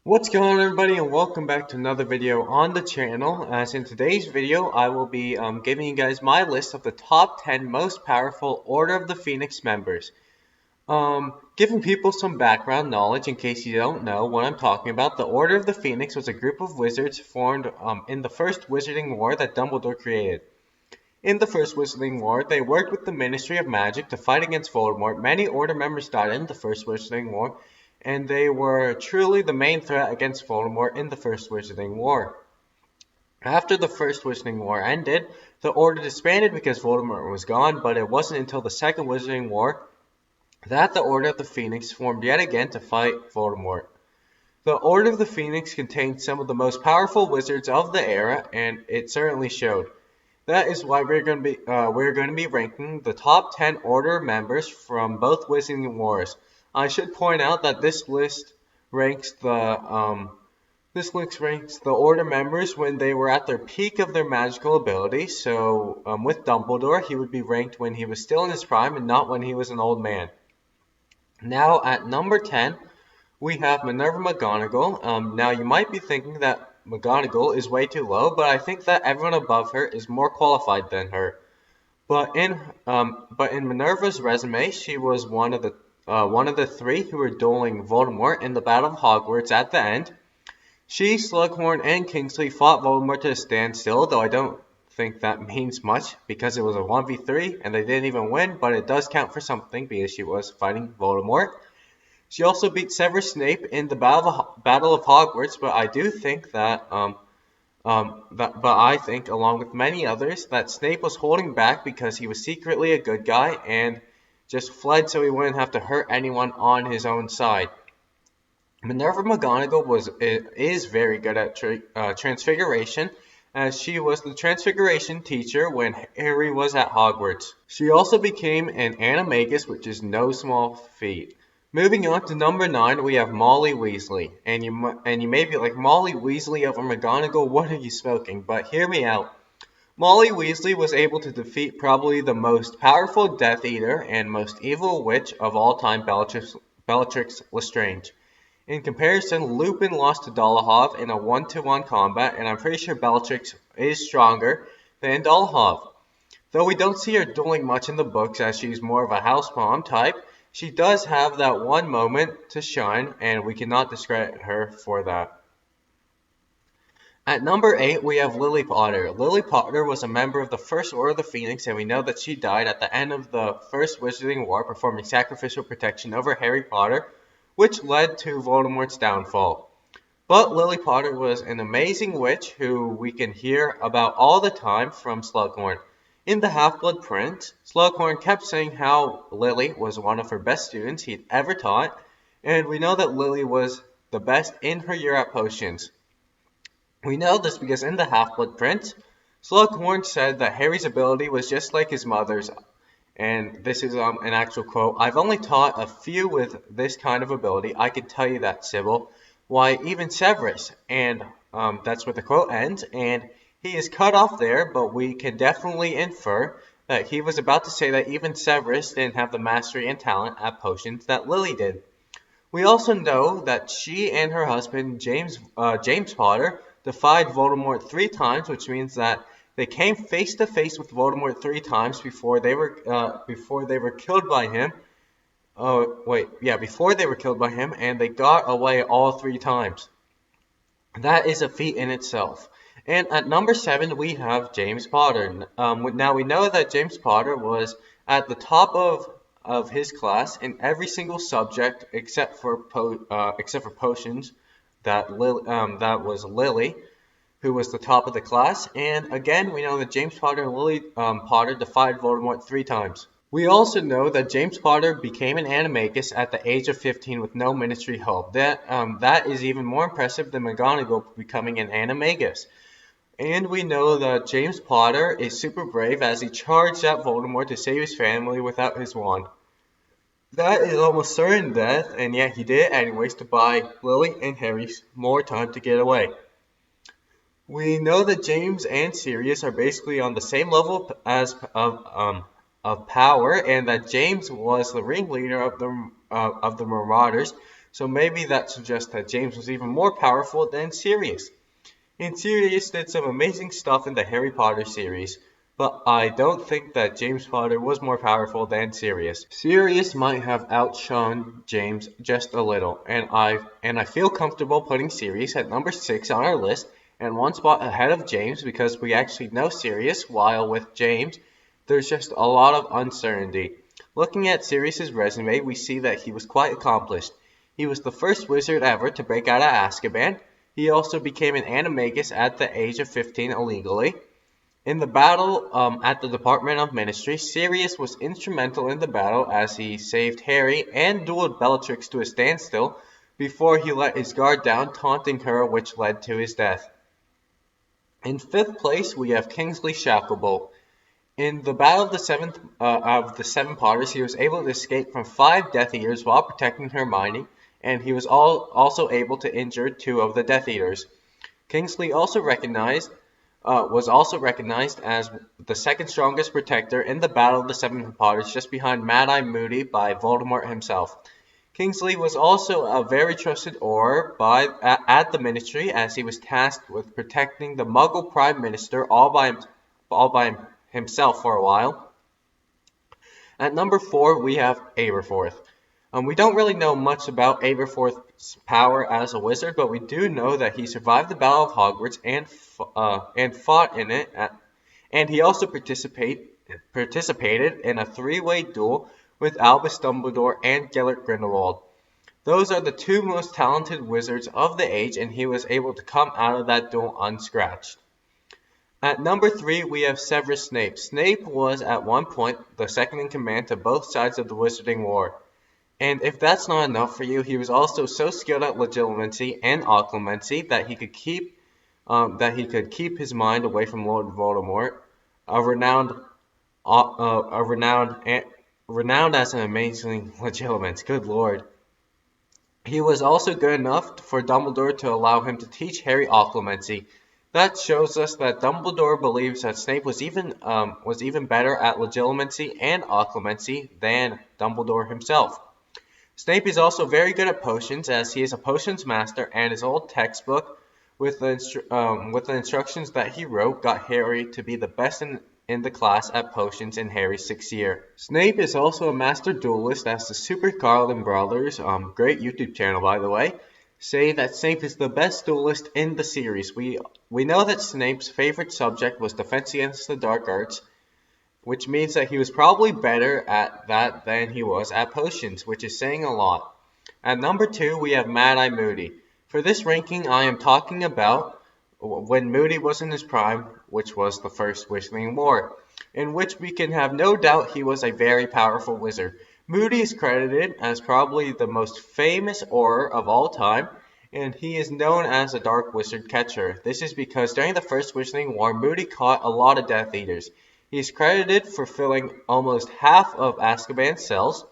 What's going on, everybody, and welcome back to another video on the channel. As in today's video, I will be giving you guys my list of the top 10 most powerful Order of the Phoenix members. Giving people some background knowledge in case you don't know what I'm talking about, the Order of the Phoenix was a group of wizards formed in the first Wizarding War that Dumbledore created. In the first Wizarding War, they worked with the Ministry of Magic to fight against Voldemort. Many Order members died in the first Wizarding War, and they were truly the main threat against Voldemort in the First Wizarding War. After the First Wizarding War ended, the Order disbanded because Voldemort was gone, but it wasn't until the Second Wizarding War that the Order of the Phoenix formed yet again to fight Voldemort. The Order of the Phoenix contained some of the most powerful wizards of the era, and it certainly showed. That is why we're going to be ranking the top 10 Order members from both Wizarding Wars. I should point out that this list ranks the Order members when they were at their peak of their magical ability. So with Dumbledore, he would be ranked when he was still in his prime and not when he was an old man. Now at number 10, we have Minerva McGonagall. Now you might be thinking that McGonagall is way too low, but I think that everyone above her is more qualified than her. But in Minerva's resume, she was one of the three who were dueling Voldemort in the Battle of Hogwarts at the end. She, Slughorn, and Kingsley fought Voldemort to a standstill, though I don't think that means much because it was a 1v3 and they didn't even win, but it does count for something because she was fighting Voldemort. She also beat Severus Snape in the Battle of Hogwarts, but I do think that I think, along with many others, that Snape was holding back because he was secretly a good guy and just fled so he wouldn't have to hurt anyone on his own side. Minerva McGonagall is very good at Transfiguration, as she was the Transfiguration teacher when Harry was at Hogwarts. She also became an animagus, which is no small feat. Moving on to number 9, we have Molly Weasley. And you may be like, Molly Weasley over McGonagall, what are you smoking? But hear me out. Molly Weasley was able to defeat probably the most powerful Death Eater and most evil witch of all time, Bellatrix Lestrange. In comparison, Lupin lost to Dolohov in a 1-to-1 combat, and I'm pretty sure Bellatrix is stronger than Dolohov. Though we don't see her dueling much in the books as she's more of a housepawn type, she does have that one moment to shine, and we cannot discredit her for that. At number 8, we have Lily Potter. Lily Potter was a member of the First Order of the Phoenix, and we know that she died at the end of the First Wizarding War performing sacrificial protection over Harry Potter, which led to Voldemort's downfall. But Lily Potter was an amazing witch who we can hear about all the time from Slughorn. In the Half-Blood Prince, Slughorn kept saying how Lily was one of her best students he'd ever taught, and we know that Lily was the best in her year at potions. We know this because in the Half-Blood Prince, Slughorn said that Harry's ability was just like his mother's, and this is an actual quote. I've only taught a few with this kind of ability. I can tell you that, Sybil. Why, even Severus. And that's where the quote ends, and he is cut off there, but we can definitely infer that he was about to say that even Severus didn't have the mastery and talent at potions that Lily did. We also know that she and her husband, James Potter, defied Voldemort 3 times, which means that they came face to face with Voldemort 3 times before they were killed by him. Before they were killed by him, and they got away all 3 times. That is a feat in itself. And at number 7, we have James Potter. Now we know that James Potter was at the top of his class in every single subject except for potions. That was Lily, who was the top of the class. And again, we know that James Potter and Lily Potter defied Voldemort 3 times. We also know that James Potter became an animagus at the age of 15 with no ministry help. That is even more impressive than McGonagall becoming an animagus. And we know that James Potter is super brave as he charged at Voldemort to save his family without his wand. That is almost certain death, and yet he did it anyways to buy Lily and Harry more time to get away. We know that James and Sirius are basically on the same level of power, and that James was the ringleader of the Marauders, so maybe that suggests that James was even more powerful than Sirius. And Sirius did some amazing stuff in the Harry Potter series, but I don't think that James Potter was more powerful than Sirius. Sirius might have outshone James just a little, and I feel comfortable putting Sirius at number 6 on our list and one spot ahead of James because we actually know Sirius, while with James, there's just a lot of uncertainty. Looking at Sirius's resume, we see that he was quite accomplished. He was the first wizard ever to break out of Azkaban. He also became an animagus at the age of 15 illegally. In the battle at the Department of Ministry, Sirius was instrumental in the battle as he saved Harry and dueled Bellatrix to a standstill before he let his guard down, taunting her, which led to his death. In 5th place, we have Kingsley Shackleball. In the Battle of the Seven Potters, he was able to escape from 5 Death Eaters while protecting Hermione, and he was also able to injure 2 of the Death Eaters. Kingsley was also recognized as the second strongest protector in the Battle of the Seven Potters, just behind Mad-Eye Moody by Voldemort himself. Kingsley was also a very trusted Auror at the Ministry, as he was tasked with protecting the Muggle Prime Minister all by himself for a while. At number 4, we have Aberforth. We don't really know much about Aberforth's power as a wizard, but we do know that he survived the Battle of Hogwarts and fought in it, and he also participated in a 3-way duel with Albus Dumbledore and Gellert Grindelwald. Those are the 2 most talented wizards of the age, and he was able to come out of that duel unscratched. At number 3, we have Severus Snape. Snape was at one point the second in command to both sides of the Wizarding War. And if that's not enough for you, he was also so skilled at legilimency and occlumency that he could keep his mind away from Lord Voldemort, renowned as an amazing legilimens. Good lord. He was also good enough for Dumbledore to allow him to teach Harry occlumency. That shows us that Dumbledore believes that Snape was even better at legilimency and occlumency than Dumbledore himself. Snape is also very good at potions, as he is a potions master, and his old textbook with the instructions that he wrote got Harry to be the best in the class at potions in Harry's 6th year. Snape is also a master duelist, as the Super Carlin Brothers, great YouTube channel by the way, say that Snape is the best duelist in the series. We know that Snape's favorite subject was Defense Against the Dark Arts, which means that he was probably better at that than he was at potions, which is saying a lot. At number 2, we have Mad-Eye Moody. For this ranking, I am talking about when Moody was in his prime, which was the First Wizarding War, in which we can have no doubt he was a very powerful wizard. Moody is credited as probably the most famous Auror of all time, and he is known as a Dark Wizard Catcher. This is because during the First Wizarding War, Moody caught a lot of Death Eaters. He is credited for filling almost half of Azkaban's cells.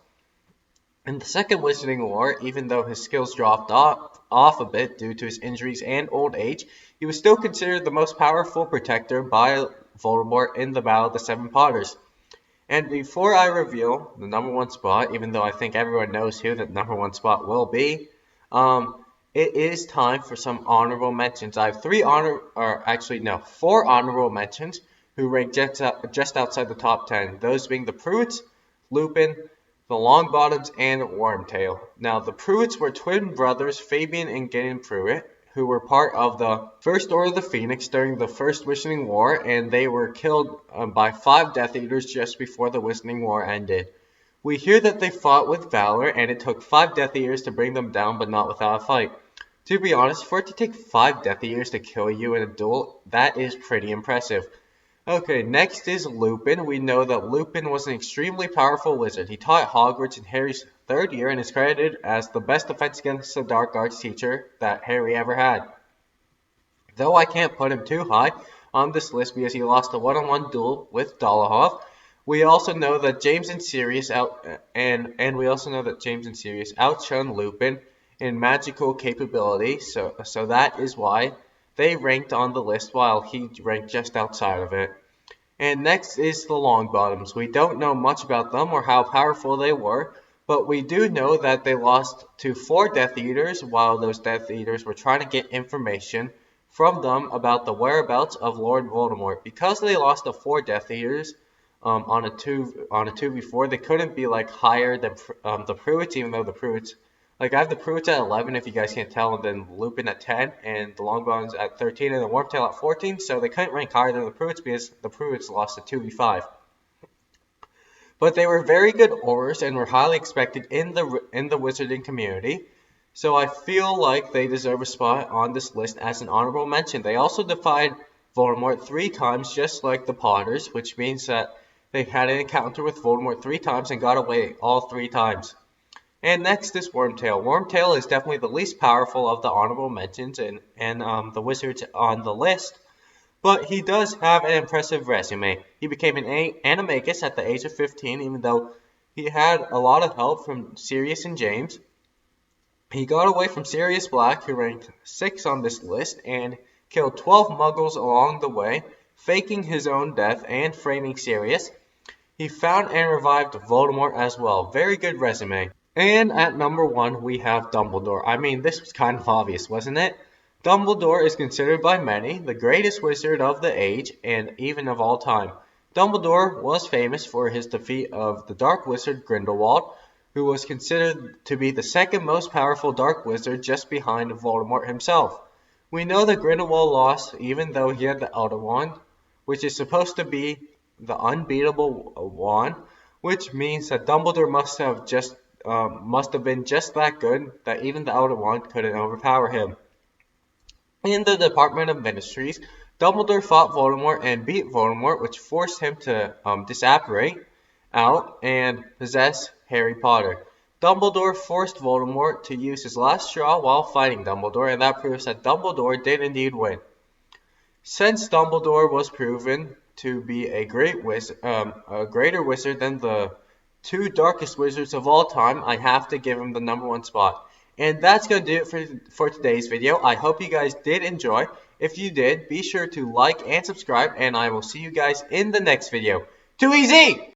In the Second Wizarding War, even though his skills dropped off a bit due to his injuries and old age, he was still considered the most powerful protector by Voldemort in the Battle of the Seven Potters. And before I reveal the number 1 spot, even though I think everyone knows who the number 1 spot will be, it is time for some honorable mentions. I have 4 honorable mentions who rank just outside the top 10, those being the Pruitts, Lupin, the Longbottoms, and Wormtail. Now, the Pruitts were twin brothers, Fabian and Gideon Pruitt, who were part of the First Order of the Phoenix during the First Wizarding War, and they were killed by 5 Death Eaters just before the Wizarding War ended. We hear that they fought with valor, and it took 5 Death Eaters to bring them down, but not without a fight. To be honest, for it to take 5 Death Eaters to kill you in a duel, that is pretty impressive. Okay, next is Lupin. We know that Lupin was an extremely powerful wizard. He taught at Hogwarts in Harry's 3rd year and is credited as the best Defense Against the Dark Arts teacher that Harry ever had. Though I can't put him too high on this list because he lost a one-on-one duel with Dolohov, we also know that James and Sirius outshone Lupin in magical capability, so that is why they ranked on the list while he ranked just outside of it. And next is the Longbottoms. We don't know much about them or how powerful they were, But we do know that they lost to 4 Death Eaters while those Death Eaters were trying to get information from them about the whereabouts of Lord Voldemort. Because they lost to 4 Death Eaters on a 2v4, they couldn't be like higher than the Pruitts, even though the Pruitts, like I have the Pruitts at 11 if you guys can't tell, and then Lupin at 10, and the Longbones at 13, and the Wormtail at 14, so they couldn't rank higher than the Pruitts because the Pruitts lost to 2v5. But they were very good Aurors and were highly expected in the wizarding community, so I feel like they deserve a spot on this list as an honorable mention. They also defied Voldemort 3 times, just like the Potters, which means that they had an encounter with Voldemort 3 times and got away all 3 times. And next is Wormtail. Wormtail is definitely the least powerful of the honorable mentions and the wizards on the list. But he does have an impressive resume. He became an animagus at the age of 15, even though he had a lot of help from Sirius and James. He got away from Sirius Black, who ranked 6 on this list, and killed 12 muggles along the way, faking his own death and framing Sirius. He found and revived Voldemort as well. Very good resume. And at number 1, we have Dumbledore. I mean, this was kind of obvious, wasn't it? Dumbledore is considered by many the greatest wizard of the age and even of all time. Dumbledore was famous for his defeat of the Dark Wizard Grindelwald, who was considered to be the second most powerful Dark Wizard just behind Voldemort himself. We know that Grindelwald lost even though he had the Elder Wand, which is supposed to be the unbeatable wand, which means that Dumbledore must have been just that good that even the Elder Wand couldn't overpower him. In the Department of Ministries, Dumbledore fought Voldemort and beat Voldemort, which forced him to disapparate out and possess Harry Potter. Dumbledore forced Voldemort to use his last straw while fighting Dumbledore, and that proves that Dumbledore did indeed win. Since Dumbledore was proven to be a greater wizard than the 2 darkest wizards of all time, I have to give him the number 1 spot. And that's going to do it for today's video. I hope you guys did enjoy. If you did, be sure to like and subscribe, and I will see you guys in the next video. Too easy!